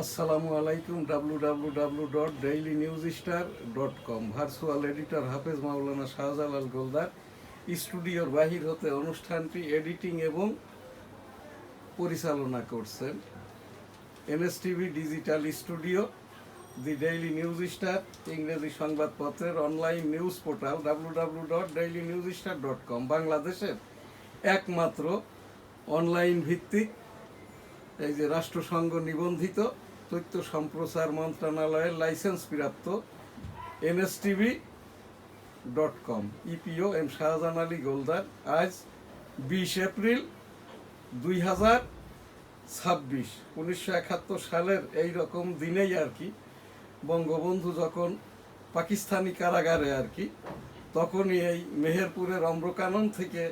আসসালামু আলাইকুম www.dailynewsstar.com virtual editor হাফেজ মাওলানা শাহজালাল গোলদার স্টুডিওর বাহির হতে অনুষ্ঠানটি এডিটিং এবং পরিচালনা করছেন এনএসটিভি ডিজিটাল স্টুডিও, দি ডেইলি নিউজ স্টার ইংরেজি সংবাদপত্রের অনলাইন নিউজ পোর্টাল www.dailynewsstar.com বাংলাদেশের একমাত্র অনলাইন ভিত্তিক এই যে রাষ্ট্রসংঘ নিবন্ধিত তথ্য সম্প্রচার মন্ত্রণালয়ের লাইসেন্স প্রাপ্ত NSTV.com ইপিও এম শাহজাহান আলী গোলদার আজ 20 এপ্রিল 2026 1971 সালের এই রকম দিনেই আর কি বঙ্গবন্ধু যখন পাকিস্তানি কারাগারে আর কি তখনই এই মেহেরপুরের অম্রকানন থেকে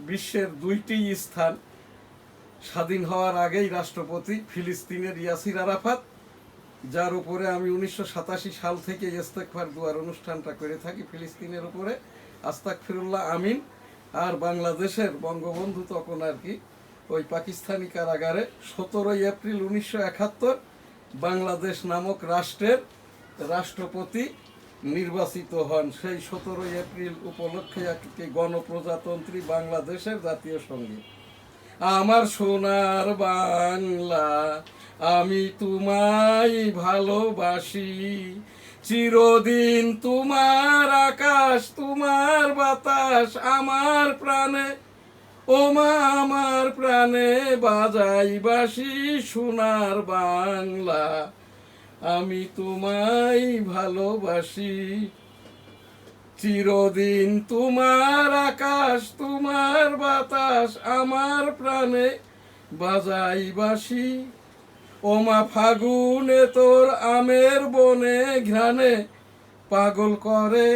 বিশ্বের দুইটি স্থান স্বাধীন হওয়ার আগেই রাষ্ট্রপতি ফিলিস্তিনের ইয়াসির আরাফাত, যার উপরে আমি 1987 সাল থেকে ইস্তেগফার দুয়ার অনুষ্ঠানটা করে থাকি ফিলিস্তিনের উপরে আস্তাগফিরুল্লাহ আমিন, আর বাংলাদেশের বঙ্গবন্ধু তখন আর কি ওই পাকিস্তানি কারাগারে 17 এপ্রিল 1971 বাংলাদেশ নামক রাষ্ট্রের রাষ্ট্রপতি নির্বাচিত হন। সেই 17 এপ্রিল উপলক্ষে একটি গণপ্রজাতন্ত্রী বাংলাদেশের জাতীয় সঙ্গীত। আমার সোনার বাংলা আমি তোমায় ভালোবাসি, চিরদিন তোমার আকাশ তোমার বাতাস আমার প্রাণে, ওমা আমার প্রাণে বাজাই বাঁশি সোনার বাংলা আমি তোমায় ভালোবাসি, চিরদিন তোমার আকাশ তোমার বাতাস আমার প্রাণে বাজাই বাঁশি, ওমা ফাগুনে তোর আমের বনে ঘ্রাণে পাগল করে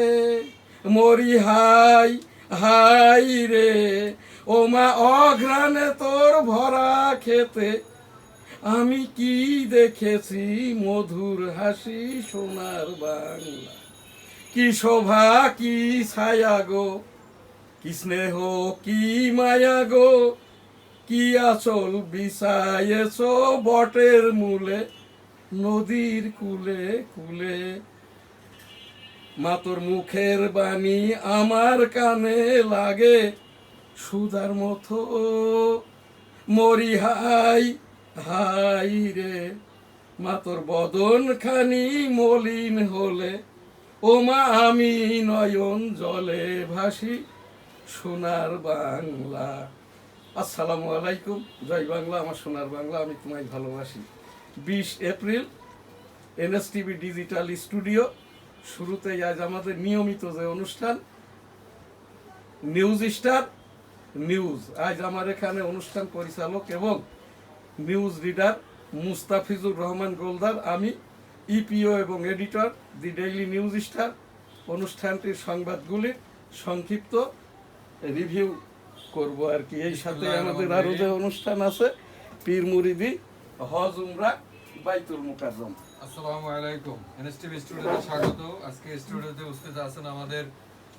মরি হাই হাই রে, ওমা অঘ্রাণে তোর ভরা খেতে আমি কি দেখেছি মধুর হাসি সোনার বাংলা, কি শোভা কি ছায়া গো, কি স্নেহ কি মায়া গো, কি আচল বিছায়েছ বটের মূলে নদীর কুলে কুলে, মা তোর মুখের বাণী আমার কানে লাগে সুধার মতো মরি হাই হাই রে, মা তোর বদন খানি মলিন হলে ওমা আমি নয়ন জলে ভাসি সোনার বাংলা। আসসালামু আলাইকুম, জয় বাংলা, আমার সোনার বাংলা আমি তোমায় ভালোবাসি। 20 এপ্রিল NSTV ডিজিটাল স্টুডিও। শুরুতেই আজ আমাদের নিয়মিত যে অনুষ্ঠান নিউজ স্টার নিউজ, আজ আমার এখানে অনুষ্ঠান পরিচালক এবং নিউজ রিডার মুস্তাফিজুর রহমান গোলদার, আমি ইপিও এবং এডিটর দি ডেইলি নিউজ স্টার। অনুষ্ঠানটির সংবাদগুলির সংক্ষিপ্ত রিভিউ করব আর কি। এই সাথে আমাদের আরো যে অনুষ্ঠান আছে পীর মুরিদি হজ উমরা বাইতুল মুকাররম। আসসালামু আলাইকুম, এনএসটিভি স্টুডিওতে স্বাগত। আজকে স্টুডিওতে উপস্থিত আছেন আমাদের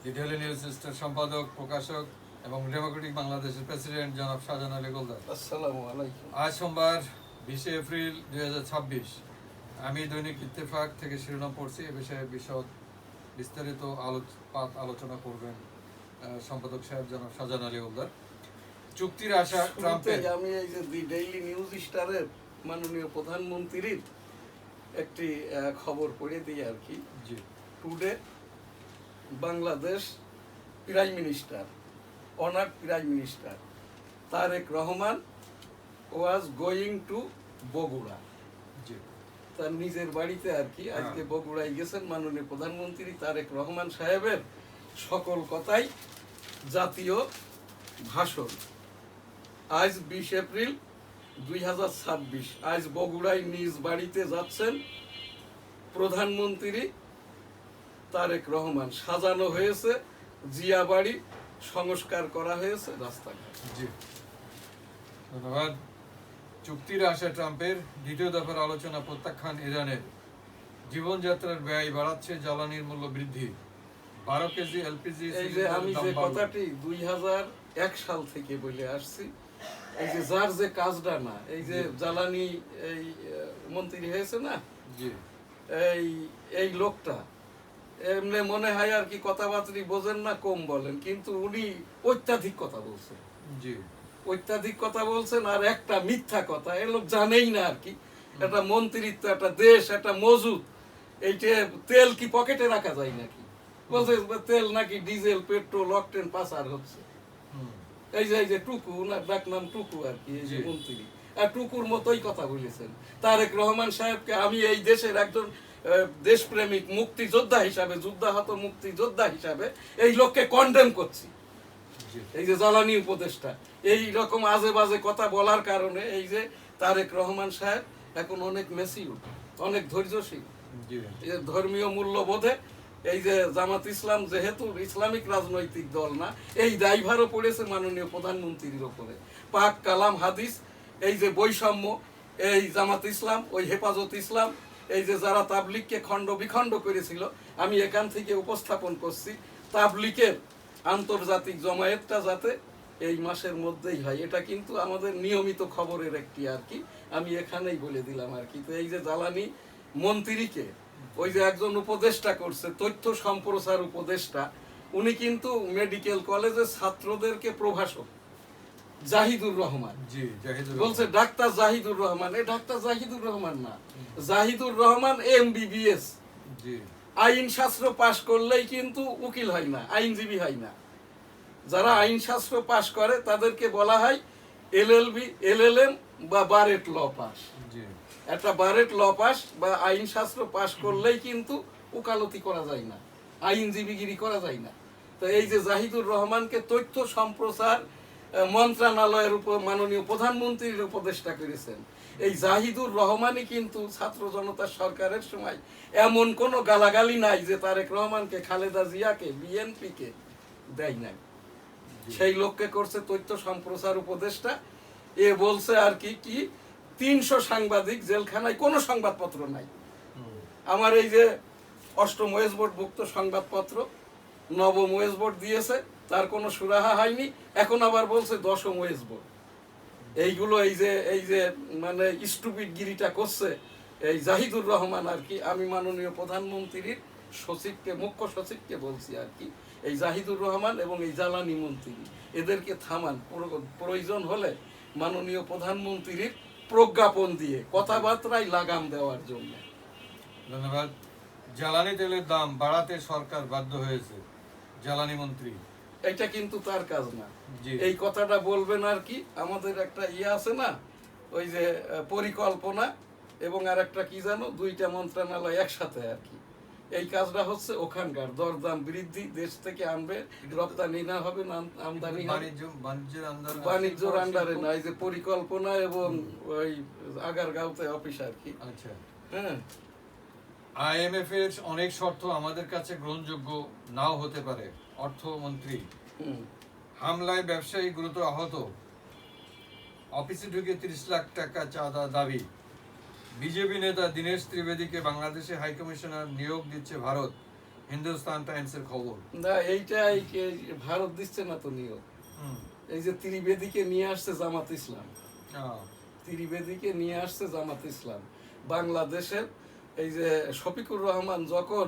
দি ডেইলি নিউজ স্টার সম্পাদক, প্রকাশক এবং ডেমোক্রেটিক বাংলাদেশের প্রেসিডেন্ট জনাব শাহজাহান আলী গোলদার। আসসালামু আলাইকুম। আজ সোমবার 20 এপ্রিল 2026। আমি দৈনিক ইত্তেফাক থেকে শিরোনাম পড়ছি। এ বিষয়ে বিস্তারিত আলোচনা করবেন সম্পাদক সাহেব জনাব শাহজাহান আলী গোলদার। চুক্তির আশা ট্রাম্পের। আমি এই যে দি ডেইলি নিউজ স্টারের মাননীয় প্রধানমন্ত্রীর একটি খবর পড়ে দিই আর কি। জি। Today Bangladesh prime minister, honour prime minister Tarique Rahman was going to Bogura. জি। তার নিজের বাড়িতে আর কি আজকে বগুড়ায় গেছেন মাননীয় প্রধানমন্ত্রী তারেক রহমান সাহেবের সকল কথাই জাতীয় ভাষণ। আজ 20 এপ্রিল 2026 আজ বগুড়ায় নিজ বাড়িতে যাচ্ছেন প্রধানমন্ত্রী তারেক রহমান। সাজানো হয়েছে জিয়া বাড়ি, সংস্কার করা হয়েছে রাস্তাঘাট। জি, ধন্যবাদ। চুক্তির আশা ট্রাম্পের। দ্বিতীয় দফার আলোচনা প্রত্যাখ্যান ইরানের। জীবনযাত্রার ব্যয় বাড়াচ্ছে জ্বালানির মূল্য বৃদ্ধি। 12 কেজি এলপিজি। এই যে আমি যে কথাটি 2001 সাল থেকে বলে আসছি, এই যে যার যে কাজটা না, এই যে জ্বালানি এই মন্ত্রী হয়েছে না, জি এই এই লোকটা এমনি মনে হয় আর কি কথাবার্তা বোঝেন না, কম বলেন, কিন্তু উনি অত্যাধিক কথা বলছেন, জি অত্যাধিক কথা বলছেন। আর একটা মিথ্যা কথা এ লোক জানেই না আর কি, একটা মন্ত্রিত্ব, একটা দেশ, একটা মজুদ, এইটা তেল কি পকেটে রাখা যায় নাকি? বলছে তেল নাকি ডিজেল পেট্রোল অকটেন পাচার হচ্ছে। হুম, এই যে টুকু, ওনার ডাক নাম টুকু আর কি, এই যে জি। মন্ত্রী, আর টুকুর মতোই কথা বলেছেন। তারেক রহমান সাহেবকে আমি এই দেশের একজন দেশপ্রেমিক মুক্তিযোদ্ধা হিসাবে, যুদ্ধাহত মুক্তিযোদ্ধা হিসাবে এই লোককে কন্ডেম করছি। জি এই যে জ্বালানি উপদেষ্টা এই রকম আজে বাজে কথা বলার কারণে এই যে তারেক রহমান সাহেব এখন অনেক মেসিউর, অনেক ধৈর্যশীল। জি এই যে ধর্মীয় মূল্যবোধে এই যে জামাত ইসলাম যেহেতু ইসলামিক রাজনৈতিক দল না, এই দায়ভারও পড়েছে মাননীয় প্রধানমন্ত্রীর উপরে। পাক কালাম হাদিস, এই যে বৈষম্য, এই জামাত ইসলাম, ওই হেফাজত ইসলাম, এই যে যারা তাবলিগকে খণ্ড বিখণ্ড করেছিল, আমি এখান থেকে উপস্থাপন করছি তাবলিগের আন্তর্জাতিক জমায়েতটা যাতে এই মাসের মধ্যেই হয়, এটা কিন্তু আমাদের নিয়মিত খবরের একটি আর কি, আমি এখানেই বলে দিলাম আর কি। তো এই যে জ্বালানি মন্ত্রীকে ওই যে একজন উপদেষ্টা করছে, তথ্য সম্প্রচার উপদেষ্টা, উনি কিন্তু মেডিকেল কলেজের ছাত্রদেরকে প্রভাষক জাহিদুর রহমান জি জাহিদুর বলছে রহমান। ডাক্তার জাহিদুর রহমান, এ ডাক্তার জাহিদুর রহমান না, জাহিদুর রহমান MBBS। জি আইন শাস্ত্র পাশ করলেই কিন্তু উকিল হয় না, আইনজীবী হয় না। যারা আইন শাস্ত্র পাশ করে তাদেরকে বলা হয় LLB, LLM বা বারেট ল পাস। জি একটা বারেট ল পাস বা আইন শাস্ত্র পাশ করলেই কিন্তু উকালতি করা যায় না, আইনজীবীগিরি করা যায় না। তো এই যে জাহিদুর রহমানকে তথ্য সম্প্রচার মন্ত্রণালয়ের উপর মাননীয় প্রধানমন্ত্রীর উপদেষ্টা করেছেন। এই জাহিদুর রহমানই কিন্তু ছাত্র জনতা সরকারের সময় এমন কোনো গালাগালি নাই যে তারেক রহমানকে, খালেদা জিয়াকে, বিএনপিকে দেয় নাই। সেই লোককে করছে তথ্য সম্প্রচার উপদেষ্টা। এ বলছে আর কি কি 300 সাংবাদিক জেলখানায়, কোনো সংবাদপত্র নাই। হুম, আমার এই যে 8ম ওয়েজ বোর্ড ভুক্ত সংবাদপত্র 9ম ওয়েজ বোর্ড দিয়েছে, তার কোনো সুরাহা হয়নি। এখন আবার বলছে 10ম ওয়েজ বোর্ড। এইগুলো এই যে মানে স্টুপিড গিরিটা করছে এই জাহিদুর রহমান আর কি। আমি মাননীয় প্রধানমন্ত্রীর সচিবকে, মুখ্য সচিবকে বলছি আর কি, এই জাহিদুর রহমান এবং এই জ্বালানি মন্ত্রী এদেরকে থামান, প্রয়োজন হলে মাননীয় প্রধানমন্ত্রীর প্রজ্ঞাপন দিয়ে কথাবার্তায় লাগাম দেওয়ার জন্য। ধন্যবাদ। জ্বালানি তেলের দাম বাড়াতে সরকার বাধ্য হয়েছে, জ্বালানি মন্ত্রী। এটা কিন্তু তার কাজ না, জি এই কথাটা বলবেন আর কি। আমাদের একটা ইয়ে আছে না, ওই যে পরিকল্পনা এবং আর একটা কি জানো, দুইটা মন্ত্রণালয় একসাথে আর কি। এই কাজটা হচ্ছে ওখানকার দরদাম বৃদ্ধি, দেশ থেকে আনবে, রপ্তানি না হবে না আমদানি হবে। বাণিজ্যর আন্ডারে না, এই যে পরিকল্পনা এবং ওই আগারগাঁওতে অফিস আর কি। আচ্ছা, হ্যাঁ, IMF এর অনেক শর্ত আমাদের কাছে গ্রহণযোগ্য নাও হতে পারে, অর্থমন্ত্রী। হুম। হামলায় ব্যবসায়ী গুরুতর আহত, অফিসে ঢুকে 30 লাখ টাকা চাঁদা দাবি। বিজেপি নেতা দীনেশ ত্রিবেদীকে বাংলাদেশে হাইকমিশনার নিয়োগ দিচ্ছে ভারত, হিন্দুস্তান টাইমসের খবর। না, এইটা ভারত দিচ্ছে না তো নিয়োগ। হুম, এই যে ত্রিবেদীকে নিয়ে আসছে জামাত ইসলাম, আহ, ত্রিবেদীকে নিয়ে আসছে জামাত ইসলাম। বাংলাদেশের এই যে শফিকুর রহমান যখন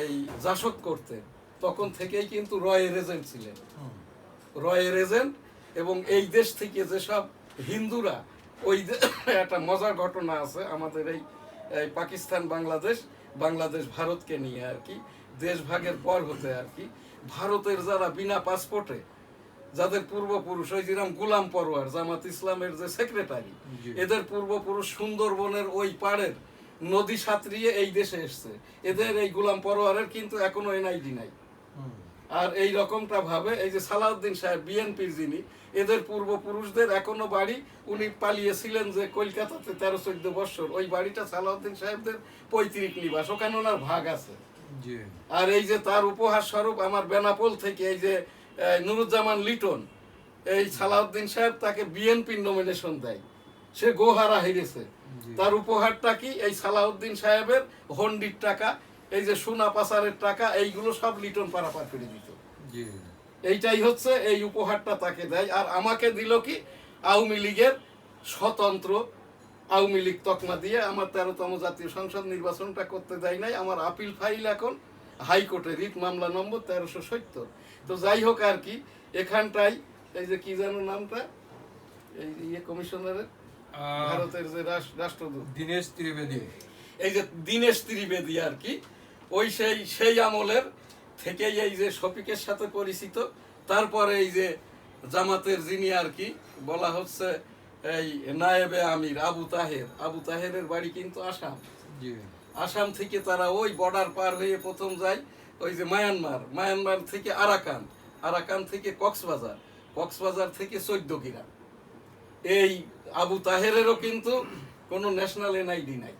এই জাসদ করতেন তখন থেকেই কিন্তু রয়ের এজেন্ট ছিলেন, হুম, রয়ের এজেন্ট। এবং এই দেশ থেকে যেসব হিন্দুরা ওই একটা মজার ঘটনা আছে আমাদের এই এই পাকিস্তান বাংলাদেশ, বাংলাদেশ ভারতকে নিয়ে আর কি, দেশ ভাগের পর হতে আর কি, ভারতের যারা বিনা পাসপোর্টে, যাদের পূর্বপুরুষ ওই যেরকম গোলাম পরোয়ার জামাত ইসলামের যে সেক্রেটারি, জি। এদের পূর্বপুরুষ সুন্দরবনের ওই পাড়ের নদী সাঁতরিয়ে এই দেশে এসছে। এদের এই গোলাম পরোয়ারের কিন্তু এখনো NID নাই। হুম, আর এই রকমটা ভাবে এই যে সালাউদ্দিন সাহেব বিএনপির যিনি, এদের পূর্বপুরুষদের এখনো বাড়ি, উনি পালিয়েছিলেন যে কলকাতাতে 13-14 বছর, ওই বাড়িটা সালাউদ্দিন সাহেবদের পৈতৃক নিবাস, ওখানে ওনার ভাগ আছে। জি আর এই যে তার উপহার স্বরূপ আমার বেনাপোল থেকে এই যে নুরুজ্জামান লিটন, এই সালাউদ্দিন সাহেব তাকে বিএনপির নমিনেশন দেয়, সে গোহারা হেরেছে। জি। তার উপহারটা কি, এই সালাউদ্দিন সাহেবের হন্ডির টাকা, এই যে সোনা পাচারের টাকা, এইগুলো সব লিটন পারাপার করে দিত। জি এইটাই হচ্ছে এই উপহারটা তাকে দেয়। আর আমাকে দিল কি, আওয়ামী লীগের স্বতন্ত্র আওয়ামী লীগ তকমা দিয়ে আমার 13তম জাতীয় সংসদ নির্বাচনটা করতে দেয় নাই। আমার আপিল ফাইল এখন হাইকোর্টে, রিট মামলা নম্বর 1370। তো যাই হোক আর কি, এখানটাই এই যে কি জানো নামটা, এই ইয়ে কমিশনারের, ভারতের যে রাষ্ট্রদূত দীনেশ ত্রিবেদী, এই যে দীনেশ ত্রিবেদী আর কি, ওই সেই আমলের থেকেই এই যে শফিকের সাথে পরিচিত। তারপরে এই যে জামাতের যিনি আর কি বলা হচ্ছে এই নায়েবে আমির আবু তাহেরের বাড়ি কিন্তু আসাম। জি, আসাম থেকে তারা ওই বর্ডার পার হয়ে প্রথম যায় ওই যে মায়ানমার থেকে আরাকান থেকে কক্সবাজার থেকে 14 গ্রাম। এই আবু তাহেরেরও কিন্তু কোনো ন্যাশনাল এনআইডি নাই।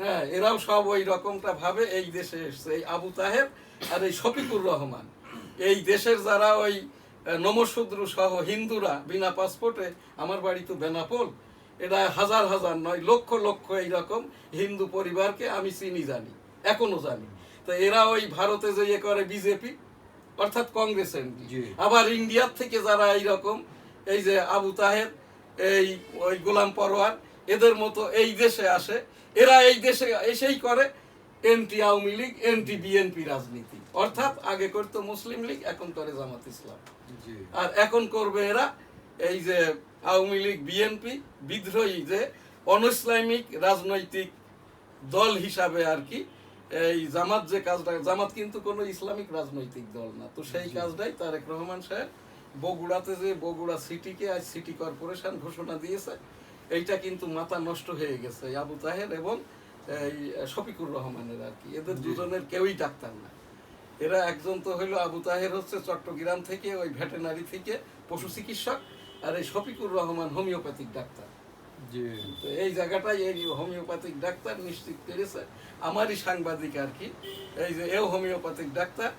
হ্যাঁ, এরাও সব ওই রকমটা ভাবে এই দেশে এসছে। এই আবু তাহের আর এই শফিকুর রহমান, এই দেশের যারা ওই নমশূদ্র সহ হিন্দুরা বিনা পাসপোর্টে, আমার বাড়ি তো বেনাপোল, এটা হাজার হাজার নয় লক্ষ লক্ষ এইরকম হিন্দু পরিবারকে আমি জানি, এখনো জানি। তো এরা ওই ভারতে যে ইয়ে করে বিজেপি অর্থাৎ কংগ্রেস এমপি, আবার ইন্ডিয়ার থেকে যারা এইরকম এই যে আবু তাহের, এই ওই গোলাম পরোয়ার, এদের মতো এই দেশে আসে, এরা এই দেশে এসেই করে anti Awami League, anti BNP রাজনীতি। অর্থাৎ আগে করতো মুসলিম লীগ, এখন করে জামাত ইসলাম, আর এখন করবে এরা এই যে আওয়ামী লীগ বিএনপি বিদ্রোহী যে অনইসলামিক রাজনৈতিক দল হিসাবে আর কি। এই জামাত যে কাজটা, জামাত কিন্তু কোনো ইসলামিক রাজনৈতিক দল না, তো সেই কাজটাই তারেক রহমান সাহেব বগুড়াতে যে বগুড়া সিটিকে আজ সিটি কর্পোরেশন ঘোষণা দিয়েছে, এইটা কিন্তু মাথা নষ্ট হয়ে গেছে আবু তাহের এবং এই শফিকুর রহমানের আর কি। এদের দুজনের কেউই ডাক্তার না। এরা একজন তো হইলো আবু তাহের হচ্ছে চট্টগ্রাম থেকে ওই ভেটেনারি থেকে পশু চিকিৎসক, আর এই শফিকুর রহমান হোমিওপ্যাথিক ডাক্তার। তো এই জায়গাটাই এই হোমিওপ্যাথিক ডাক্তার নিশ্চিত করেছে আমারই সাংবাদিক আর কি, এই যে এও homeopathic doctor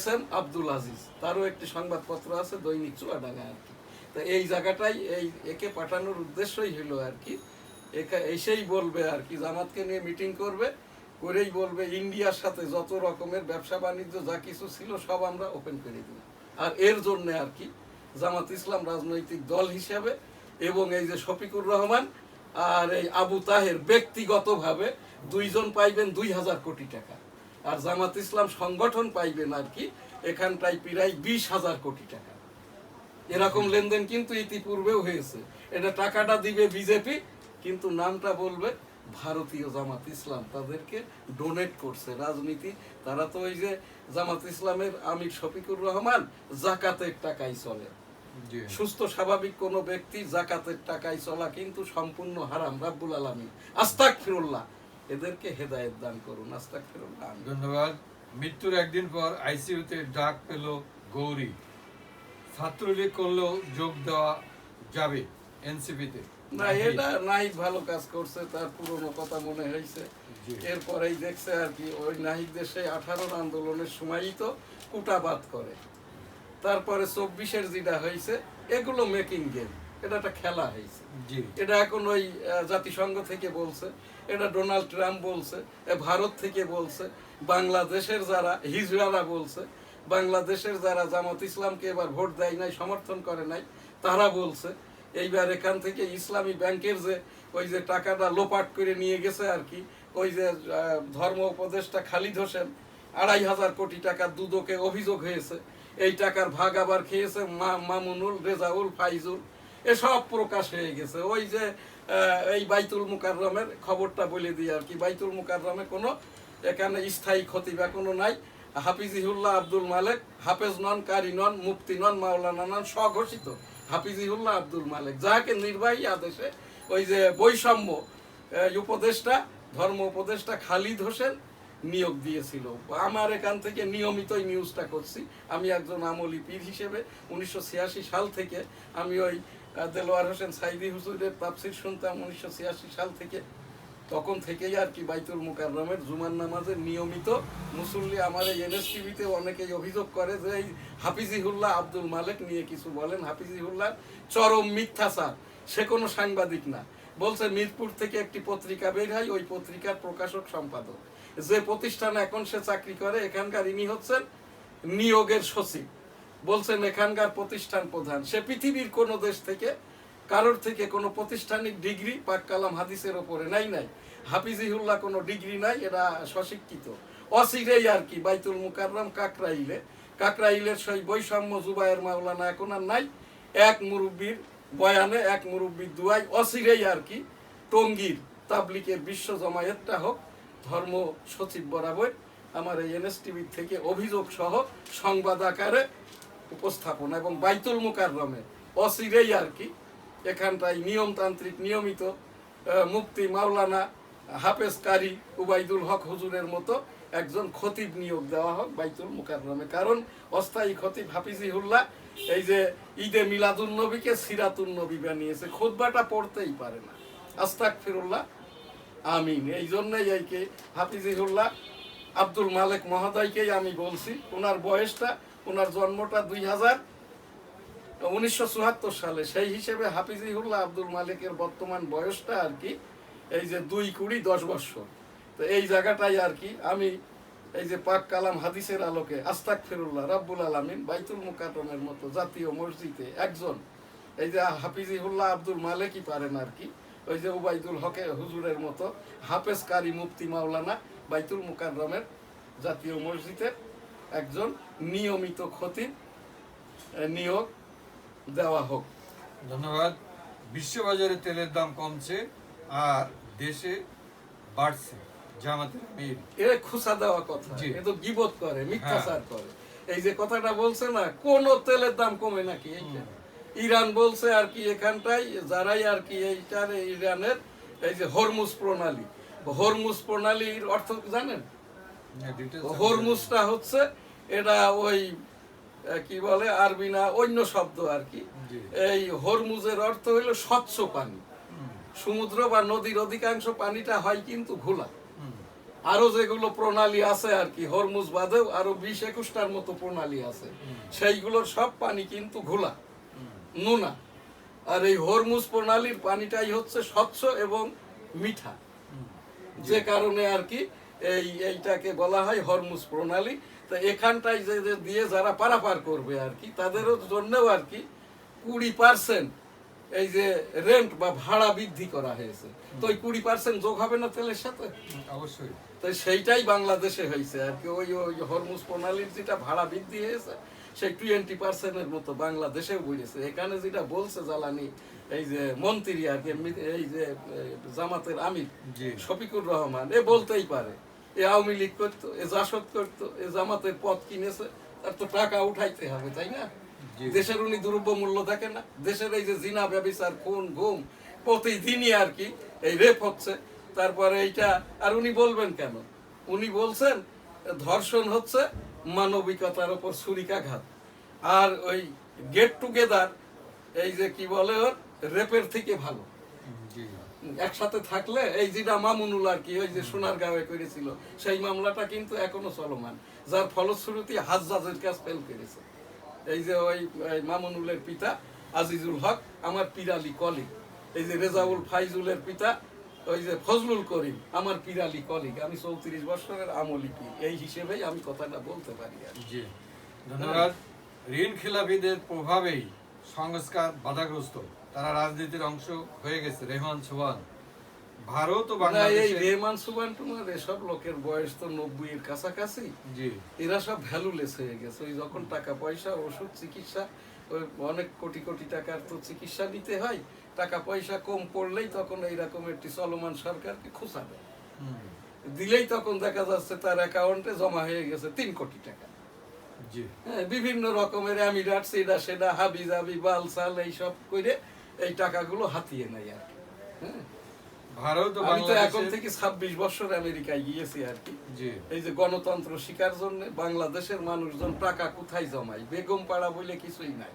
SM Abdul Aziz, তারও একটি সংবাদপত্র আছে দৈনিক চুয়াডাঙ্গা আর কি। তো এই জায়গাটাই এই একে পাঠানোর উদ্দেশ্যই হলো আর কি, এসেই বলবে আর কি, জামাতকে নিয়ে মিটিং করবে, করেই বলবে ইন্ডিয়ার সাথে যত রকমের ব্যবসা বাণিজ্য যা কিছু ছিল সব আমরা ওপেন করে দিই। আর এর জন্য আর কি জামাত ইসলাম রাজনৈতিক দল হিসেবে এবং এই যে শফিকুর রহমান আর এই আবু তাহের ব্যক্তিগতভাবে দুইজন পাইবেন 2000 কোটি টাকা, আর জামাত ইসলাম সংগঠন পাইবেন আর কি এখানটায় প্রায় 20,000 কোটি টাকা। এরকম লেনদেন কিন্তু ইতিপূর্বেও হয়েছে। এটা টাকাটা দিবে বিজেপি, কিন্তু নামটা বলবে ভারতীয় জামাত ইসলাম, তাদেরকে ডোনেট করছে রাজনীতি। তারা তো ওই যে জামাত ইসলামের আমির শফিকুর রহমান জাকাতের টাকায় চলে। সুস্থ স্বাভাবিক কোন ব্যক্তি জাকাতের টাকায় চলা কিন্তু সম্পূর্ণ হারাম। রাব্বুল আলামিন আস্তাগফিরুল্লাহ, এদেরকে হেদায়েত দান করুন। আস্তাগফিরুল্লাহ। ধন্যবাদ। মৃত্যুর একদিন পর আইসিইউতে ডাক পেল গৌরী, ছাত্রলীগ করলেও যোগ দেওয়া যাবে এনসিপিতে। না, এটা নাহিদ ভালো কাজ করছে, তার পুরনো কথা মনে হয়েছে, এরপরেই দেখছে আর কি ওই নাহিদদের সেই 18 আন্দোলনের সময়ই তো কুটাবাদ করে। তারপরে 24-এর যেটা হয়েছে এগুলো মেকিং গেম, এটা একটা খেলা হয়েছে। এটা এখন ওই জাতিসংঘ থেকে বলছে, এটা ডোনাল্ড ট্রাম্প বলছে, ভারত থেকে বলছে, বাংলাদেশের যারা হিজড়ারা বলছে, বাংলাদেশের যারা জামাত ইসলামকে এবার ভোট দেয় নাই, সমর্থন করে নাই, তারা বলছে। এইবার এখান থেকে ইসলামী ব্যাংকের যে ওই যে টাকাটা লোপাট করে নিয়ে গেছে আর কি, ওই যে ধর্ম উপদেষ্টা খালিদ হোসেন 2500 কোটি টাকা দুদকে অভিযোগ হয়েছে, এই টাকার ভাগ আবার খেয়েছে মামুনুল, রেজাউল, ফাইজুল, এসব প্রকাশ হয়ে গেছে। ওই যে এই বাইতুল মুকাররমের খবরটা বলে দিই আর কি, বাইতুল মুকাররমে কোনো এখানে স্থায়ী ক্ষতি বা কোনো নাই। হাফিজিহুল্লাহ আব্দুল মালেক, হাফেজ নন, কারি নন, মুফতি নন, মাওলানা নন, স্বঘোষিত হাফিজিহুল্লাহ আব্দুল মালেক, যাকে নির্বাহী আদেশে ওই যে বৈষম্য উপদেষ্টা, ধর্ম উপদেষ্টা খালিদ হোসেন নিয়োগ দিয়েছিল। আমার এখান থেকে নিয়মিতই নিউজটা করছি। আমি একজন আমলি পীর হিসেবে 1986 সাল থেকে আমি ওই দেলোয়ার হোসেন সাইদি হুজুরের তাফসির শুনতাম 1986 সাল থেকে। তখন থেকেই আর কি বাইতুল মুকাররমের জুমার নামাজের নিয়মিত মুসল্লি। আমার এই NSTV-তে অনেকেই অভিযোগ করে যে এই হাফিজিহুল্লাহ আব্দুল মালেক নিয়ে কিছু বলেন। হাফিজিহুল্লাহ চরম মিথ্যাচার, সে কোনো সাংবাদিক না। বলছে মিরপুর থেকে একটি পত্রিকা বের হয়, ওই পত্রিকার প্রকাশক সম্পাদক। যে প্রতিষ্ঠানে এখন সে চাকরি করে এখানকার ইনি হচ্ছেন নিয়োগের সচিব। বলছেন এখানকার প্রতিষ্ঠান প্রধান, সে পৃথিবীর কোন দেশ থেকে কারোর থেকে কোনো প্রতিষ্ঠানিক ডিগ্রি পাক কালাম হাদিসের ওপরে নাই। হাফিজিহুল্লাহ কোনো ডিগ্রি নাই, এরা স্বশিক্ষিত। অচিরেই আর কি বাইতুল মুকাররম কাকরাইলের সেই বৈষম্য জুবায়ের মাওলানা এখন আর নাই, এক মুরব্বীর বয়ানে এক মুরব্বীর দুয়ায় অচিরেই আর কি টঙ্গীর তাবলিকের বিশ্ব জমায়েতটা হোক। ধর্ম সচিব বরাবর আমার এই এনএসটিভি থেকে অভিযোগ সহ সংবাদ আকারে উপস্থাপনা, এবং বাইতুল মুকাররমে অচিরেই আর কি এখানটায় নিয়মতান্ত্রিক নিয়মিত মুফতি মাওলানা হাফেজ কারি উবাইদুল হক হুজুরের মতো একজন খতিব নিয়োগ দেওয়া হোক বাইতুল মুকাররমে। কারণ অস্থায়ী খতিব হাফিজিহুল্লাহ এই যে ঈদে মিলাদুন নবীকে সিরাতুন নবী বানিয়েছে, খুতবাটা পড়তেই পারে না। আস্তাগফিরুল্লাহ, আমিন। এই জন্যই এইকে হাফিজিহুল্লাহ আব্দুল মালেক মহোদয়কেই আমি বলছি, ওনার বয়সটা, ওনার জন্মটা 1974 সালে, সেই হিসেবে হাফিজিহুল্লাহ আব্দুল মালেকের বর্তমান বয়সটা আর কি এই যে 2-20 বছর। তো এই জায়গাটাই আর কি আমি এই যে পাক কালাম হাদিসের আলোকে আস্তাগফিরুল্লাহ রাব্বুল আলামিন বাইতুল মুকাররমের মতো জাতীয় মসজিদে একজন এই যে হাফিজিহুল্লাহ আব্দুল মালেকই পারেন আর কি, ওই যে উবাইদুল হকে হুজুরের মতো হাফেজ কারি মুফতি মাওলানা বাইতুল মুকাররমের জাতীয় মসজিদের একজন নিয়মিত খতিব নিয়োগ দেওয়া হোক। ধন্যবাদ। বিশ্ববাজারে তেলের দাম কমছে আর দেশে বাড়ছে, জামাতের আমির এ খুসা দেওয়া কথা, জি। এ তো গীবত করে, মিথ্যাচার করে। এই যে কথাটা বলছে না, কোন তেলের দাম কমে নাকি, এইটা ইরান বলছে আর কি এখানটায় যারাই আর কি এইটার ইরানের এই যে হরমুজ প্রণালীর অর্থ জানেন? হরমুজটা হচ্ছে এটা ওই কি বলে আরবি না অন্য শব্দ আর কি। এই হরমুজের অর্থ হইলো স্বচ্ছ পানি। সমুদ্র বা নদীর অধিকাংশ পানিটা হয় কিন্তু ঘোলা। আরো যেগুলো প্রণালী আছে আর কি, হরমুজ বাদেও আরো 20-21টার মতো প্রণালী আছে, সেইগুলোর সব পানি কিন্তু ঘোলা, নোনা। আর এই হরমুজ প্রণালীর পানিটাই হচ্ছে স্বচ্ছ এবং মিঠা, যে কারণে আর কি এইটাকে বলা হয় হরমুজ প্রণালী। তো এখানটায় যে দিয়ে যারা পারাপার করবে আর কি, তাদেরও জন্যও আর কি 20% এই যে রেন্ট বা ভাড়া বৃদ্ধি করা হয়েছে। তো ওই 20% যোগ হবে না তেলের সাথে? অবশ্যই। তো সেইটাই বাংলাদেশে হয়েছে আর কি, ওই হরমুজ প্রণালীর যেটা ভাড়া বৃদ্ধি হয়েছে সেই 20%-এর মতো বাংলাদেশেও বেড়েছে। এখানে যেটা বলছে জ্বালানি এই যে মন্ত্রী আর কি, এই যে জামাতের আমির শফিকুর রহমান, এ বলতেই পারে এ আওয়ামী লীগ করতো, এ জাসদ করতো, এ জামাতের পদ কিনেছে, তার তো টাকা উঠাইতে হবে, তাই না? দেশের উনি দ্রব্য মূল্য দেখে না? দেশের এই যে জিনা ব্যভিচার খুন গুম প্রতিদিনই আর কি এই রেপ হচ্ছে, তারপরে এইটা আর উনি বলবেন কেন? উনি বলছেন ধর্ষণ হচ্ছে মানবিকতার ওপর ছুরিকাঘাত, আর ওই গেট টুগেদার এই যে কি বলে ওর রেপের থেকে ভালো। একসাথে থাকলে এই যেটা মামুনুল আর কি ওই যে সোনারগাঁওয়ে করেছিল, সেই মামলাটা কিন্তু এখনো চলমান, যার ফলশ্রুতি হাজ্জাজের কাছে ফেল করেছে। এই যে ওই মামুনুলের পিতা আজিজুল হক আমার পিরালি কলিগ, এই যে রেজাউল ফাইজুলের পিতা ওই যে ফজলুল করিম আমার পিরালি কলিগ, আমি 34 বছরের আমলি পীর, এই হিসেবেই আমি কথাটা বলতে পারি আর কি। ধন্যবাদ। ঋণ খেলাপিদের প্রভাবেই সংস্কার বাধাগ্রস্ত, তারা রাজনীতির অংশ হয়ে গেছে। রেহমান সুবান, ভারত ও বাংলাদেশ। এই রেহমান সুবান টুমার এসব লোকের বয়স তো 90-এর কাছাকাছি, এরা সব ভ্যালুলেস হয়ে গেছে। ওই যখন টাকা পয়সা ওষুধ চিকিৎসা ওই অনেক কোটি কোটি টাকার তো চিকিৎসা নিতে হয়, টাকা পয়সা কম পড়লেই তখন এইরকম একটি চলমান সরকারকে খোঁচা দেয়, দিলেই তখন দেখা যাচ্ছে তার অ্যাকাউন্টে জমা হয়ে গেছে 3 কোটি টাকা। হ্যাঁ, বিভিন্ন রকমের আমিরাট সেটা সেটা হাবি জাবি বালসাল এইসব করে এই টাকাগুলো হাতিয়ে নেয় আর কি। হ্যাঁ, ভারত আমি তো এখন থেকে 26 বছর আমেরিকায় গিয়েছি আর কি। এই যে গণতন্ত্র শিকার জন্য বাংলাদেশের মানুষজন টাকা কোথায় জমায়? বেগম পাড়া বলে কিছুই নাই,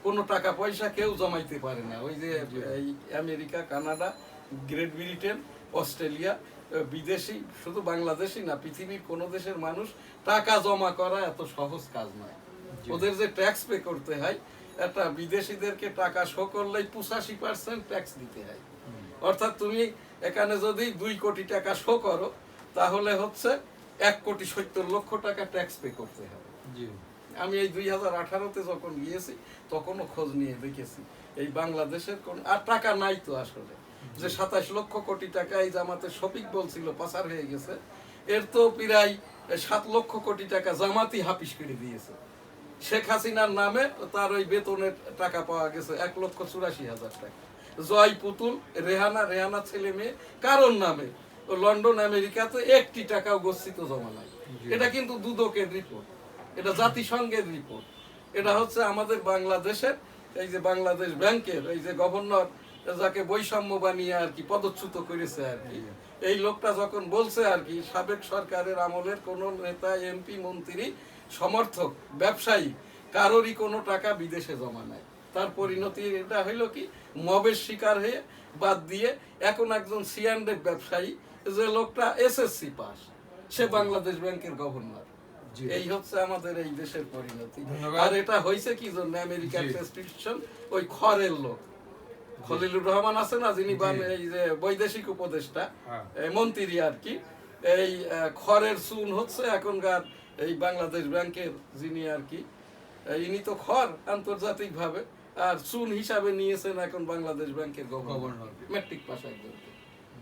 কোনো টাকা পয়সা কেউ জমাইতে পারে না। ওই যে এই America, Canada, great Britain, Australia, বিদেশি, শুধু বাংলাদেশি না, পৃথিবীর কোন দেশের মানুষ টাকা জমা করা এত সহজ কাজ নয়। ওদের যে ট্যাক্স পে করতে হয়, একটা বিদেশিদেরকে টাকা শো করলেই 85% ট্যাক্স দিতে হয়। অর্থাৎ তুমি এখানে যদি 2 কোটি টাকা শো করো, তাহলে হচ্ছে 1,70,00,000,000 টাকা ট্যাক্স পে করতে হবে। আমি এই 2018-তে যখন গিয়েছি তখনও খোঁজ নিয়ে দেখেছি এই বাংলাদেশের কোন আর টাকা নাই তো আসলে, যে 27 লক্ষ কোটি টাকা এই জামাতের শফিক বলছিল পাচার হয়ে গেছে, এর তো প্রায় 7 লক্ষ কোটি টাকা জামাতই হাফিস করে দিয়েছে। শেখ হাসিনার নামে তার ওই বেতনের টাকা পাওয়া গেছে 1,84,000 টাকা। জয় পুতুল, রেহানা ছেলে মেয়ে কারোর নামে ও লন্ডন আমেরিকাতে 1টি টাকাও গচ্ছিত জমা নাই। এটা কিন্তু দুদকের রিপোর্ট, এটা জাতিসংঘের রিপোর্ট, এটা হচ্ছে আমাদের বাংলাদেশের এই যে বাংলাদেশ ব্যাংকের এই যে গভর্নর যাকে বৈষম্য বানিয়ে আর কি পদচ্যুত করেছে আর কি, এই লোকটা যখন বলছে আর কি সাবেক সরকারের আমলের কোন নেতা, এমপি, মন্ত্রী, সমর্থক, ব্যবসায়ী কারোরই কোনো টাকা বিদেশে জমা নাই। তার পরিণতি এটা হইলো কি, মবের শিকার হয়ে বাদ দিয়ে এখন একজন সিএনডি ব্যবসায়ী, যে লোকটা এসএসসি পাস, সে বাংলাদেশ ব্যাংকের গভর্নর। এই হচ্ছে আমাদের এই দেশের পরিণতি। আর এটা হয়েছে কি জন্য, আমেরিকার প্রেসক্রিপশন ওই খরের লোক খলিলুর রহমান আছে না, যিনি এই যে বৈদেশিক উপদেষ্টা মন্ত্রী আর কি, এই খরের চুন হচ্ছে এখনকার এই বাংলাদেশ ব্যাংকের যিনি আর কি, ইনি তো খর আন্তর্জাতিক ভাবে, আর চুন হিসাবে নিয়েছেন এখন বাংলাদেশ ব্যাংকের গভর্নর, ম্যাট্রিক পাস একজন।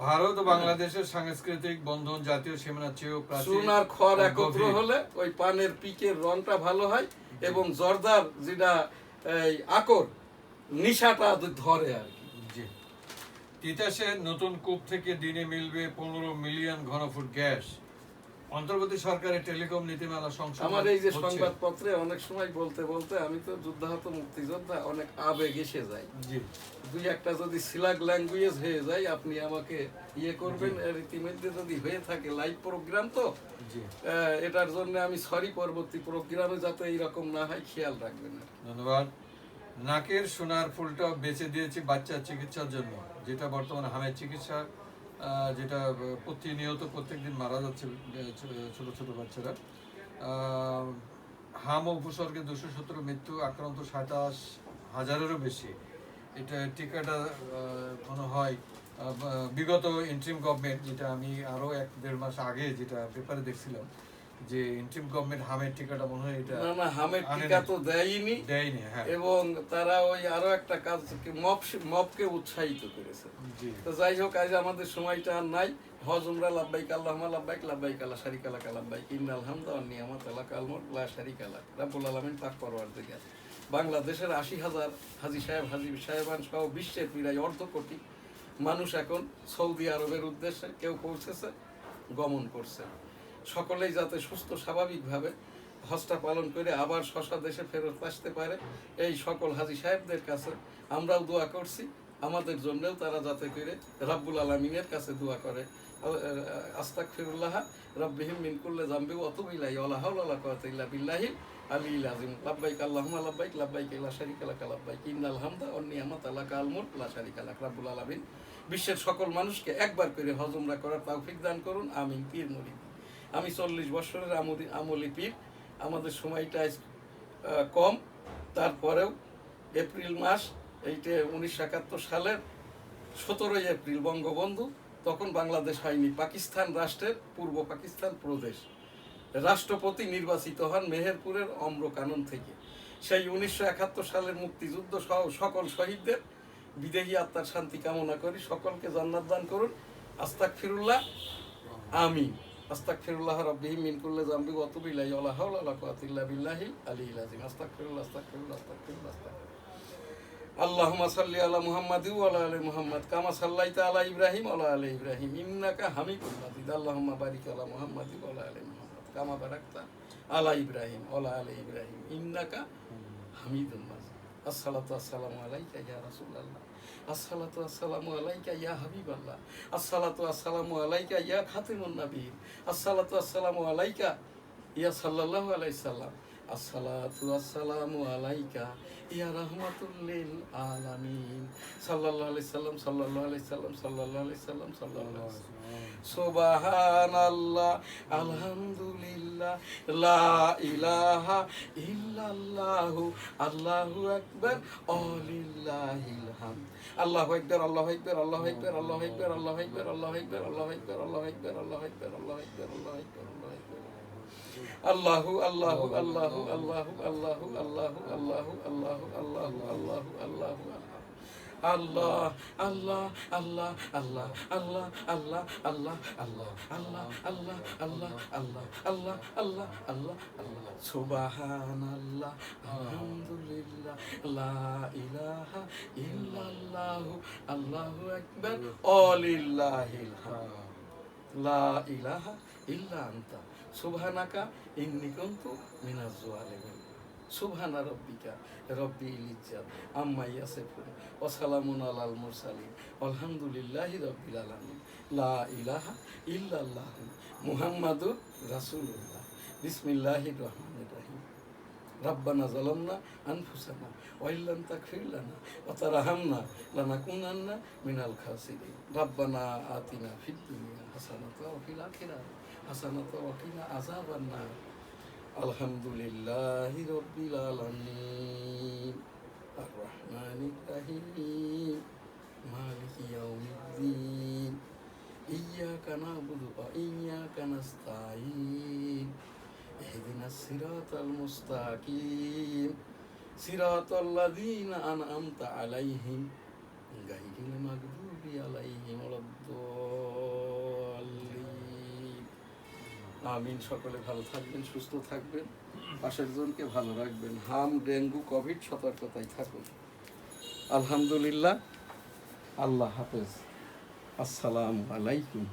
ভারত ও বাংলাদেশের সাংস্কৃতিক বন্ধন জাতীয় সীমানার চেয়েও প্রাচীন। চুন আর খড় একত্র হলে ওই পানের পিকের রংটা ভালো হয় এবং জর্দার যেটা এই আকর নিশাটা ধরে আর কি। তিতাসের নতুন কূপ থেকে দিনে মিলবে 15 মিলিয়ন ঘনফুট গ্যাস। অন্তর্বর্তী সরকারের টেলিকম নীতিমালা সংশোধন। আমার এই যে সংবাদপত্রে অনেক সময় বলতে বলতে আমি তো যুদ্ধাহত মুক্তিযোদ্ধা, অনেক আবেগ এসে যায়। দুই একটা যদি সিলাগ ল্যাঙ্গুয়েজ হয়ে যায় আপনি আমাকে ইয়ে করবেন, রীতিমধ্যে যদি হয়ে থাকে লাইভ প্রোগ্রাম তো এটার জন্য আমি সরি, পরবর্তী প্রোগ্রামে যাতে এইরকম না হয় খেয়াল রাখবেন। ধন্যবাদ। নাকের সোনার ফুলটা বেঁচে দিয়েছি বাচ্চার চিকিৎসার জন্য, যেটা বর্তমানে হামের চিকিৎসা, যেটা প্রতিনিয়ত প্রত্যেকদিন মারা যাচ্ছে ছোট ছোট বাচ্চারা। হাম ও উপসর্গে 217 মৃত্যু, আক্রান্ত 27,000-এরও বেশি। এটা টিকাটা মনে হয় বিগত ইন্ট্রিম গভর্নমেন্ট, যেটা আমি আরো 1-1.5 মাস আগে যেটা পেপারে দেখছিলাম, যে ইন্ট্রিম গভর্নমেন্ট হামের টিকাটা মনে হয় এটা না হামের টিকা তো দেয়নি, হ্যাঁ। এবং তারা ওই আরো একটা কাজ মবকে উৎসাহিত করেছে। তো যাই হোক, আজ আমাদের সময়টা আর নাই। হজ উমরা লাব্বাইক আল্লাহুম্মা লাব্বাইক, লাব্বাইক লা শারীকা লাক লাব্বাইক, ইন্নাল হামদা ওয়ান নি'মাতা লাকাল মুলক লা শারীকা লাক। রব্বুল আলামিন পাক পরওয়ারদিগার বাংলাদেশের 80,000 হাজী সাহেব, হাজী সাহেবান সহ বিশ্বের প্রায় 1.5 কোটি মানুষ এখন সৌদি আরবের উদ্দেশ্যে কেউ পৌঁছেছে, গমন করছে। সকলেই যাতে সুস্থ স্বাভাবিকভাবে হজটা পালন করে আবার স্বস্ব দেশে ফেরত আসতে পারে, এই সকল হাজী সাহেবদের কাছে আমরাও দোয়া করছি। আমাদের জন্যও তারা যাতে করে রাব্বুল আলামিনের কাছে দোয়া করে। আস্তাগফিরুল্লাহ রাব্বিহিম মিন কুল্লি যামবি ওয়া আতুবু ইলাইহি ওয়া লা হাওলা ওয়া লা কুওয়াতা ইল্লা বিল্লাহিল আলিয়্যিল আযীম। লাব্বাইক আল্লাহুম্মা লাব্বাইক, লাব্বাইক লা শারীকা লাক লাব্বাইক, ইন্নাল হামদা ওয়ান নি'মাতা লাকাল মুলক লা শারীকা লাক। রাব্বুল আলামিন বিশ্বের সকল মানুষকে একবার করে হজ উমরা করার তৌফিক দান করুন, আমিন। পীর মুরিদ। আমি 40 বছরের আমলি পীর। আমাদের সময়টা কম, তারপরেও এপ্রিল মাস, এইটা 1971 সালের 17 এপ্রিল বঙ্গবন্ধু, তখন বাংলাদেশ হয়নি, পাকিস্তান রাষ্ট্রের পূর্ব পাকিস্তান প্রদেশ, রাষ্ট্রপতি নির্বাচিত হন মেহেরপুরের অম্র কানন থেকে। সেই 1971 সালের মুক্তিযুদ্ধ সহ সকল শহীদদের বিদেহী আত্মার শান্তি কামনা করি, সকলকে জান্নাত দান করুন। আস্তাগফিরুল্লাহ, আমিন। আস্তাগফিরুল্লাহ রাব্বিহিম মিন কুল্লি যামবি ওয়া আতুবু ইলাইহি ওয়া লা হাওলা ওয়া লা কুওয়াতা ইল্লা বিল্লাহিল আলিয়্যিল আযীম। আস্তাগফিরুল্লাহ, আস্তাগফিরুল্লাহ, আস্তাগফিরুল্লাহ, আস্তাগফিরুল্লাহ। আল্লাহুম্মা সাল্লি আলা মুহাম্মাদিন ওয়া আলা আলি মুহাম্মাদ কামা সাল্লাইতা আলা ইব্রাহিম ওয়া আলা আলি ইব্রাহিম ইন্নাকা হামিদুম মাজিদ। আল্লাহুম্মা বারিক আলা মুহাম্মাদিন ওয়া আলা আলি মুহাম্মাদ কামা বারাকতা আলা ইব্রাহিম ওয়া আলা আলি ইব্রাহিম ইন্নাকা হামিদুম মাজিদ। আসসালাতু ওয়াসসালামু আলাইকা ইয়া রাসূলুল্লাহ, আসসালাতু ওয়াসসালামু আলাইকা ইয়া হাবিবাল্লাহ, আসসালাতু ওয়াসসালামু আলাইকা ইয়া খাতিমুন নবিয়্যিন, আসসালাতু ওয়াসসালামু আলাইকা ইয়া সাল্লাল্লাহু আলাইহি সাল্লাম, আসসালাতু ওয়াসসালামু আলাইকা ইয়া রাহমাতুল লিল আলামিন। সাল্লাল্লাহু আলাইহি সাল্লাম, সাল্লাল্লাহু আলাইহি সাল্লাম, সাল্লাল্লাহু আলাইহি সাল্লাম, সাল্লাল্লাহু আলাইহি সাল্লাম। সুবহানাল্লাহ, আলহামদুলিল্লাহ, লা ইলাহা ইল্লাল্লাহু, আল্লাহু আকবার, ওয়ালিল্লাহিল হামদ। আল্লাহু আকবার, আল্লাহু আকবার, আল্লাহু আকবার, আল্লাহু আকবার, আল্লাহু আকবার, আল্লাহু আকবার, আল্লাহু আকবার, আল্লাহু আকবার, আল্লাহু আকবার, আল্লাহু আকবার, আল্লাহু আকবার, আল্লাহু আকবার, আল্লাহু আকবার। আল্লাহু আল্লাহু আল্লাহু আল্লাহু আল্লাহু আল্লাহু আল্লাহু আল্লাহু আল্লাহু আল্লাহু আল্লাহু আল্লাহ আল্লাহ আল্লাহ আল্লাহ আল্লাহ আল্লাহ আল্লাহ আল্লাহ আল্লাহ আল্লাহ আল্লাহ আল্লাহ আল্লাহ আল্লাহ আল্লাহ আল্লাহ সুবহানাল্লাহ আলহামদুলিল্লাহ লা ইলাহা ইল্লাল্লাহু আল্লাহু আকবার ওয়ালিল্লাহিল হামদ লা ইলাহা ইল্লা আনতা সুবহানাকা ইন্নী কুনতু মিনাজ জালিমিন সুবহানা রাব্বিকা রব্বিল ইজ্জাত আম্মা ইয়াসিফুন ওয়া সালামুন আলাল মুরসালিন আলহামদুলিল্লাহি রাব্বিল আলামিন লা ইলাহা ইল্লাল্লাহ মুহাম্মাদুর রাসূলুল্লাহ বিসমিল্লাহির রহমানির রহিম রব্বানা যালামনা আনফুসানা ওয়া ইল্লাম তাগফির লানা ওয়া তারহামনা লানাকুনান্না মিনাল খাসিরিন রব্বানা আতিনা ফিদ দুনিয়া হাসানাতাও ওয়া ফিল আখিরাতি হাসানাতাও ওয়া কিনা আযাবান নার আলহামদুলিল্লাহি রাব্বিল আলামিন আর রহমানির রহিম মালিকি ইয়াউমিদ্দিন ইয়্যাকা না'বুদু ওয়া ইয়্যাকা নাস্তাঈন ইহদিনাস সিরাতাল মুস্তাকিম সিরাতাল্লাযীনা আন'আমতা আলাইহিম গায়রিল মাগদুবি আলাইহিম ওয়ালাদ-দাল্লিন। আমিন। সকলে ভালো থাকবেন, সুস্থ থাকবেন, পাশের জনকে ভালো রাখবেন, হাম ডেঙ্গু কোভিড সতর্কতায় থাকুন। আলহামদুলিল্লাহ। আল্লাহ হাফেজ। আসসালামু আলাইকুম।